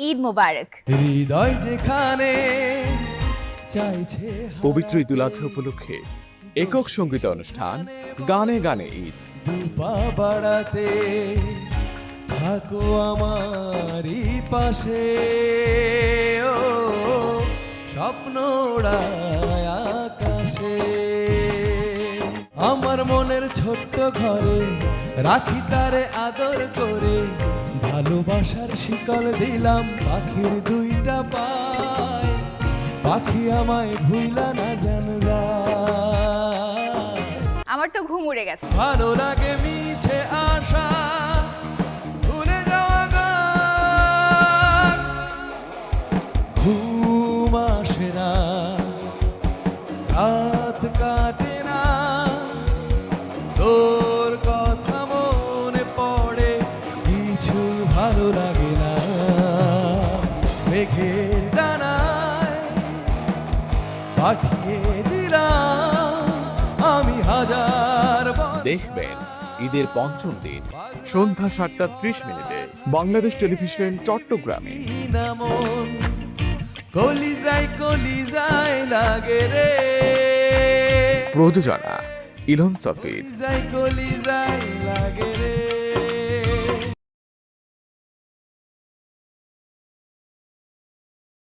ঈদ মোবারক। হৃদয় যেখানে চাইছে পবিত্র ঈদুল আজহা উপলক্ষে একক সঙ্গীত অনুষ্ঠান গানে গানে ঈদ। দুপা বাড়াতে থাকো আমারই পাশে, ও স্বপ্ন ওড়ায় আকাশে। আমার মনের ছোট্ট ঘরে রাখি তারে আদর করে, ভালোবাসার শিকল দিলাম পাখির দুইটা পায়। পাখি আমায় ভুইলা না জানরা, আমার তো ঘুম উড়ে গেছে। ভালো লাগে মিশে আশা ভুলে যাওয়া গান। ঘুম আসে না, রাত কাটে না, তোর কথা মনে পড়ে, কিছু ভালো লাগে না। মেঘের ডানায় পাঠিয়ে দিলাম আমি হাজার দেখবেন ঈদের পঞ্চম দিন সন্ধ্যা 7:30 বাংলাদেশ টেলিভিশন চট্টগ্রামে। নামন কলিজায় লাগে রে, প্রযোজনা ইলন সফির। কলিজায়